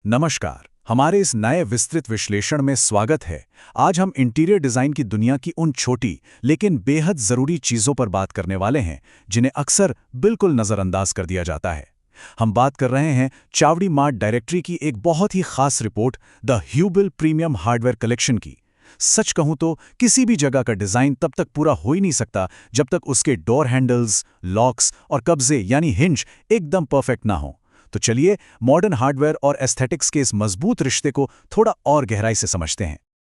नमस्कार। हमारे इस नए विस्तृत विश्लेषण में स्वागत है। आज हम इंटीरियर डिज़ाइन की दुनिया की उन छोटी लेकिन बेहद ज़रूरी चीज़ों पर बात करने वाले हैं जिन्हें अक्सर बिल्कुल नज़रअंदाज कर दिया जाता है। हम बात कर रहे हैं चावड़ी मार्ट डायरेक्टरी की एक बहुत ही खास रिपोर्ट, द ह्यूबिल प्रीमियम हार्डवेयर कलेक्शन की। सच कहूं तो किसी भी जगह का डिज़ाइन तब तक पूरा हो ही नहीं सकता जब तक उसके डोर हैंडल्स, लॉक्स और कब्जे यानी हिंज एकदम परफेक्ट ना हो। तो चलिए मॉडर्न हार्डवेयर और एस्थेटिक्स के इस मजबूत रिश्ते को थोड़ा और गहराई से समझते हैं।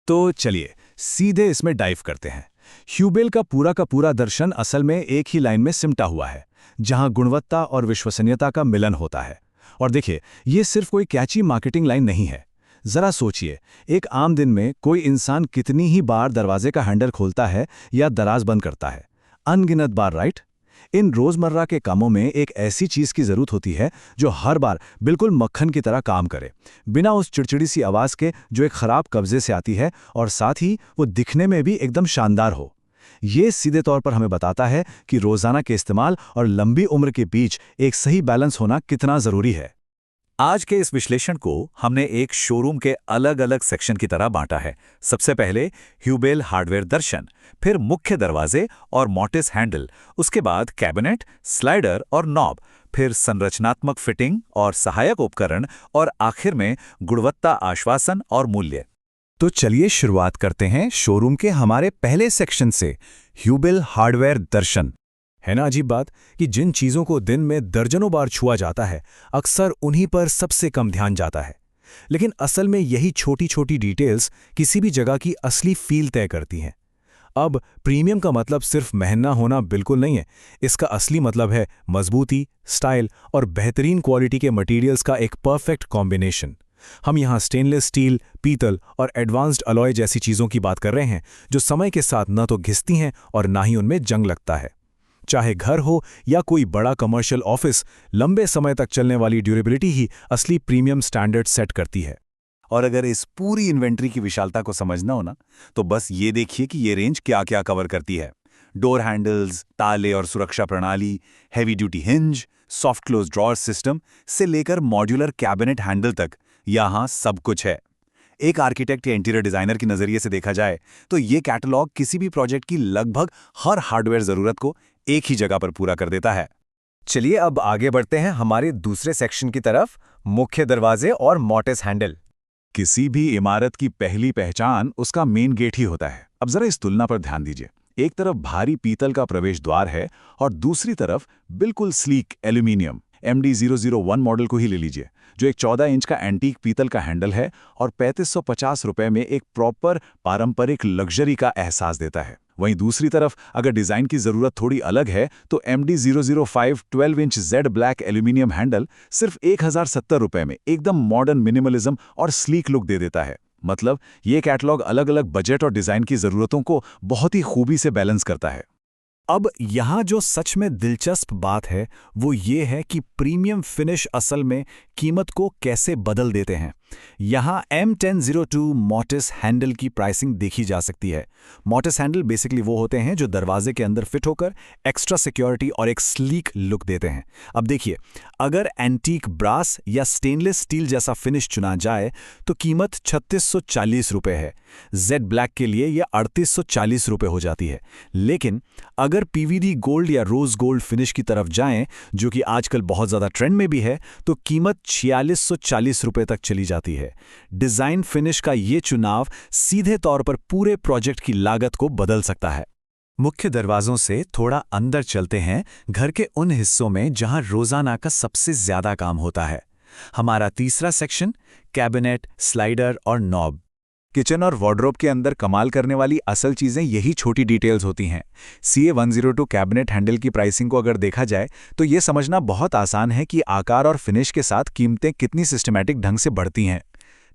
तो चलिए सीधे इसमें डाइव करते हैं। ह्यूबिल का पूरा दर्शन असल में एक ही लाइन में सिमटा हुआ है, जहां गुणवत्ता और विश्वसनीयता का मिलन होता है। और देखिए, ये सिर्फ कोई कैची मार्केटिंग लाइन नहीं है। जरा सोचिए, एक आम दिन में कोई इंसान कितनी ही बार दरवाजे का हैंडल खोलता है या दराज बंद करता है? अनगिनत बार, राइट? इन रोजमर्रा के कामों में एक ऐसी चीज की जरूरत होती है जो हर बार बिल्कुल मक्खन की तरह काम करे, बिना उस चिड़चिड़ी सी आवाज के जो एक खराब कब्जे से आती है, और साथ ही वो दिखने में भी एकदम शानदार हो। ये सीधे तौर पर हमें बताता है कि रोजाना के इस्तेमाल और लंबी उम्र के बीच एक सही बैलेंस होना कितना जरूरी है। आज के इस विश्लेषण को हमने एक शोरूम के अलग अलग सेक्शन की तरह बांटा है। सबसे पहले ह्यूबिल हार्डवेयर दर्शन, फिर मुख्य दरवाजे और मॉर्टिस हैंडल, उसके बाद कैबिनेट, स्लाइडर और नॉब, फिर संरचनात्मक फिटिंग और सहायक उपकरण, और आखिर में गुणवत्ता आश्वासन और मूल्य। तो चलिए शुरुआत करते हैं शोरूम के हमारे पहले सेक्शन से, ह्यूबिल हार्डवेयर दर्शन। है ना अजीब बात कि जिन चीज़ों को दिन में दर्जनों बार छुआ जाता है, अक्सर उन्हीं पर सबसे कम ध्यान जाता है। लेकिन असल में यही छोटी छोटी डिटेल्स किसी भी जगह की असली फील तय करती हैं। अब प्रीमियम का मतलब सिर्फ महंगा होना बिल्कुल नहीं है। इसका असली मतलब है मजबूती, स्टाइल और बेहतरीन क्वालिटी के मटेरियल्स का एक परफेक्ट कॉम्बिनेशन। हम यहाँ स्टेनलेस स्टील, पीतल और एडवांस्ड अलॉय जैसी चीज़ों की बात कर रहे हैं, जो समय के साथ न तो घिसती हैं और ना ही उनमें जंग लगता है। चाहे घर हो या कोई बड़ा कमर्शियल ऑफिस, लंबे समय तक चलने वाली ड्यूरेबिलिटी ही असली प्रीमियम स्टैंडर्ड सेट करती है। और अगर इस पूरी इन्वेंट्री की विशालता को समझना हो ना, तो बस ये देखिए कि ये रेंज क्या क्या कवर करती है। डोर हैंडल्स, ताले और सुरक्षा प्रणाली, heavy duty hinge, soft close drawer system से लेकर मॉड्यूलर कैबिनेट हैंडल तक, यहाँ सब कुछ है। एक आर्किटेक्ट या इंटीरियर डिजाइनर के नजरिए से देखा जाए तो ये कैटलॉग किसी भी प्रोजेक्ट की लगभग हर हार्डवेयर जरूरत को एक ही जगह पर पूरा कर देता है। चलिए अब आगे बढ़ते हैं हमारे दूसरे सेक्शन की तरफ, मुख्य दरवाजे और मॉर्टिस हैंडल। किसी भी इमारत की पहली पहचान उसका मेन गेट ही होता है। अब जरा इस तुलना पर ध्यान दीजिए। एक तरफ भारी पीतल का प्रवेश द्वार है और दूसरी तरफ बिल्कुल स्लीक एल्यूमिनियम। MD001 मॉडल को ही ले लीजिए, जो एक 14 इंच का एंटीक पीतल का हैंडल है और 3550 रुपए में एक प्रॉपर पारंपरिक लग्जरी का एहसास देता है। वहीं दूसरी तरफ अगर डिजाइन की जरूरत थोड़ी अलग है तो MD005 12 inch Z black aluminium handle सिर्फ 1070 रुपए में एकदम मॉडर्न मिनिमलिज्म और स्लीक लुक दे देता है। मतलब ये कैटलॉग अलग अलग बजट और डिजाइन की जरूरतों को बहुत ही खूबी से बैलेंस करता है। अब यहाँ जो सच में दिलचस्प बात है वो ये है कि प्रीमियम फिनिश असल में कीमत को कैसे बदल देते हैं। यहाँ M1002 मॉर्टिस हैंडल की प्राइसिंग देखी जा सकती है। मॉर्टिस हैंडल बेसिकली वो होते हैं जो दरवाजे के अंदर फिट होकर एक्स्ट्रा सिक्योरिटी और एक स्लीक लुक देते हैं। अब देखिए, अगर एंटीक ब्रास या स्टेनलेस स्टील जैसा फिनिश चुना जाए तो कीमत 3640 रुपये है। जेड ब्लैक के लिए यह 3840 रुपये हो जाती है। लेकिन अगर PVD गोल्ड या रोज गोल्ड फिनिश की तरफ जाएं, जो कि आजकल बहुत ज़्यादा ट्रेंड में भी है, तो कीमत 4640 रुपये तक चली जाती है। डिज़ाइन फिनिश का ये चुनाव सीधे तौर पर पूरे प्रोजेक्ट की लागत को बदल सकता है। मुख्य दरवाजों से थोड़ा अंदर चलते हैं, घर के उन हिस्सों में जहां रोजाना का सबसे ज्यादा काम होता है। हमारा तीसरा सेक्शन, कैबिनेट, स्लाइडर और नॉब। किचन और वार्डरोब के अंदर कमाल करने वाली असल चीजें यही छोटी डिटेल्स होती हैं। CA102 कैबिनेट हैंडल की प्राइसिंग को अगर देखा जाए तो ये समझना बहुत आसान है कि आकार और फिनिश के साथ कीमतें कितनी सिस्टमैटिक ढंग से बढ़ती हैं।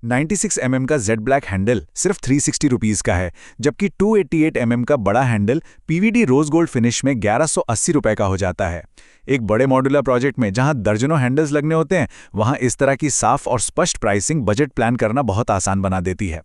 96 mm का जेड ब्लैक हैंडल सिर्फ 360 रुपीज़ का है, जबकि 288 mm का बड़ा handle PVD rose gold finish में 1180 रुपए का हो जाता है। एक बड़े मॉड्यूलर प्रोजेक्ट में जहां दर्जनों हैंडल्स लगने होते हैं, वहां इस तरह की साफ और स्पष्ट प्राइसिंग बजट प्लान करना बहुत आसान बना देती है।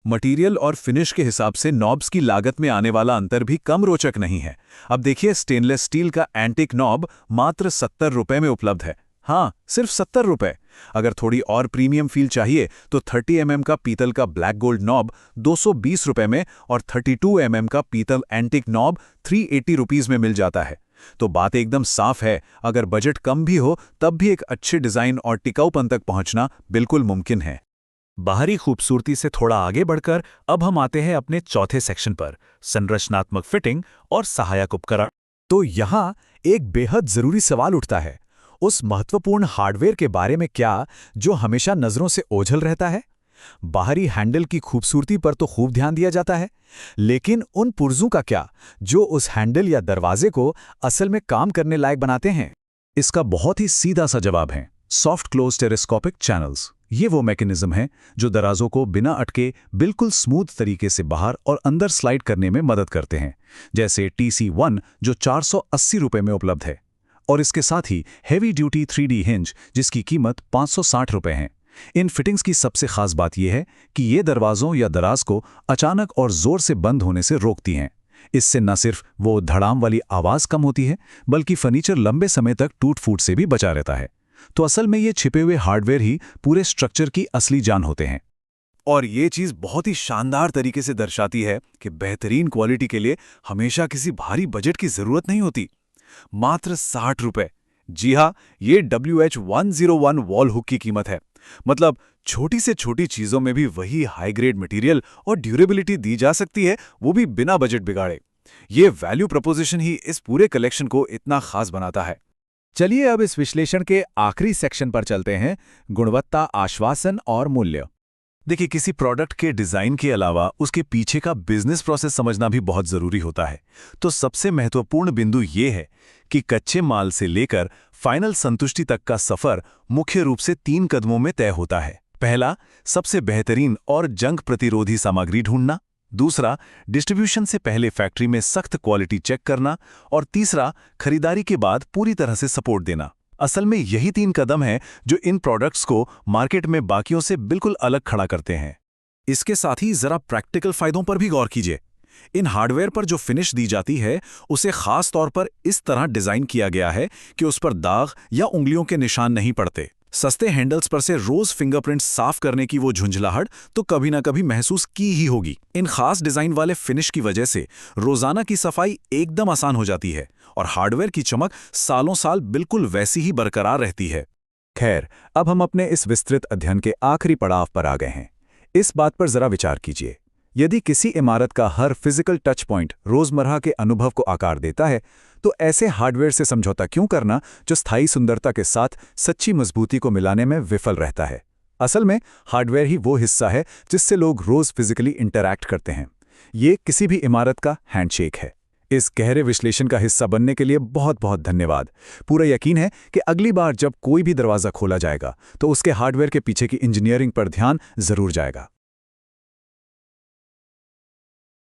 मटेरियल और फिनिश के हिसाब से नॉब्स की लागत में आने वाला अंतर भी कम रोचक नहीं है। अब देखिए, स्टेनलेस स्टील का एंटीक नॉब मात्र 70 रुपए में उपलब्ध है। हाँ, सिर्फ 70 रुपए। अगर थोड़ी और प्रीमियम फील चाहिए तो 30 mm का पीतल का ब्लैक गोल्ड नॉब 220 रुपए में और 32 mm का पीतल एंटिक नॉब 380 रुपीस में मिल जाता है। तो बात एकदम साफ है, अगर बजट कम भी हो तब भी एक अच्छे डिजाइन और टिकाऊपन तक पहुंचना बिल्कुल मुमकिन है। बाहरी खूबसूरती से थोड़ा आगे बढ़कर अब हम आते हैं अपने चौथे सेक्शन पर, संरचनात्मक फिटिंग और सहायक उपकरण। तो यहाँ एक बेहद जरूरी सवाल उठता है, उस महत्वपूर्ण हार्डवेयर के बारे में क्या जो हमेशा नजरों से ओझल रहता है। बाहरी हैंडल की खूबसूरती पर तो खूब ध्यान दिया जाता है, लेकिन उन पुर्जों का क्या जो उस हैंडल या दरवाजे को असल में काम करने लायक बनाते हैं। इसका बहुत ही सीधा सा जवाब है सॉफ्ट क्लोज टेलिस्कोपिक चैनल्स। ये वो मैकेनिज्म है जो दराजों को बिना अटके बिल्कुल स्मूथ तरीके से बाहर और अंदर स्लाइड करने में मदद करते हैं, जैसे TC1 जो 480 रुपए में उपलब्ध है, और इसके साथ ही हेवी ड्यूटी 3D हिंज जिसकी कीमत 560 रुपए है। इन फिटिंग्स की सबसे खास बात यह है कि ये दरवाजों या दराज को अचानक और जोर से बंद होने से रोकती हैं। इससे न सिर्फ वो धड़ाम वाली आवाज कम होती है, बल्कि फर्नीचर लंबे समय तक टूट फूट से भी बचा रहता है। तो असल में ये छिपे हुए हार्डवेयर ही पूरे स्ट्रक्चर की असली जान होते हैं। और ये चीज बहुत ही शानदार तरीके से दर्शाती है कि बेहतरीन क्वालिटी के लिए हमेशा किसी भारी बजट की जरूरत नहीं होती। मात्र 60 रुपए। जी हाँ, ये WH101 वॉल हुक की कीमत है। मतलब छोटी से छोटी चीजों में भी वही हाई ग्रेड मटेरियल और ड्यूरेबिलिटी दी जा सकती है, वो भी बिना बजट बिगाड़े। ये वैल्यू प्रपोजिशन ही इस पूरे कलेक्शन को इतना खास बनाता है। चलिए अब इस विश्लेषण के आखिरी सेक्शन पर चलते हैं, गुणवत्ता आश्वासन और मूल्य। देखिए, किसी प्रोडक्ट के डिजाइन के अलावा उसके पीछे का बिजनेस प्रोसेस समझना भी बहुत जरूरी होता है। तो सबसे महत्वपूर्ण बिंदु ये है कि कच्चे माल से लेकर फाइनल संतुष्टि तक का सफर मुख्य रूप से 3 कदमों में तय होता है। पहला, सबसे बेहतरीन और जंग प्रतिरोधी सामग्री ढूंढना। दूसरा, डिस्ट्रीब्यूशन से पहले फैक्ट्री में सख्त क्वालिटी चेक करना। और तीसरा, खरीदारी के बाद पूरी तरह से सपोर्ट देना। असल में यही 3 कदम हैं जो इन प्रोडक्ट्स को मार्केट में बाकियों से बिल्कुल अलग खड़ा करते हैं। इसके साथ ही जरा प्रैक्टिकल फायदों पर भी गौर कीजिए। इन हार्डवेयर पर जो फिनिश दी जाती है उसे खास तौर पर इस तरह डिजाइन किया गया है कि उस पर दाग या उंगलियों के निशान नहीं पड़ते। सस्ते हैंडल्स पर से रोज फिंगरप्रिंट्स साफ करने की वो झुंझलाहट तो कभी ना कभी महसूस की ही होगी। इन खास डिजाइन वाले फिनिश की वजह से रोजाना की सफाई एकदम आसान हो जाती है और हार्डवेयर की चमक सालों साल बिल्कुल वैसी ही बरकरार रहती है। खैर, अब हम अपने इस विस्तृत अध्ययन के आखिरी पड़ाव पर आ गए हैं। इस बात पर जरा विचार कीजिए, यदि किसी इमारत का हर फिजिकल टच पॉइंट रोजमर्रा के अनुभव को आकार देता है, तो ऐसे हार्डवेयर से समझौता क्यों करना जो स्थायी सुंदरता के साथ सच्ची मजबूती को मिलाने में विफल रहता है। असल में हार्डवेयर ही वो हिस्सा है जिससे लोग रोज फिजिकली इंटरैक्ट करते हैं। ये किसी भी इमारत का हैंडशेक है। इस गहरे विश्लेषण का हिस्सा बनने के लिए बहुत बहुत धन्यवाद। पूरा यकीन है कि अगली बार जब कोई भी दरवाजा खोला जाएगा तो उसके हार्डवेयर के पीछे की इंजीनियरिंग पर ध्यान जरूर जाएगा।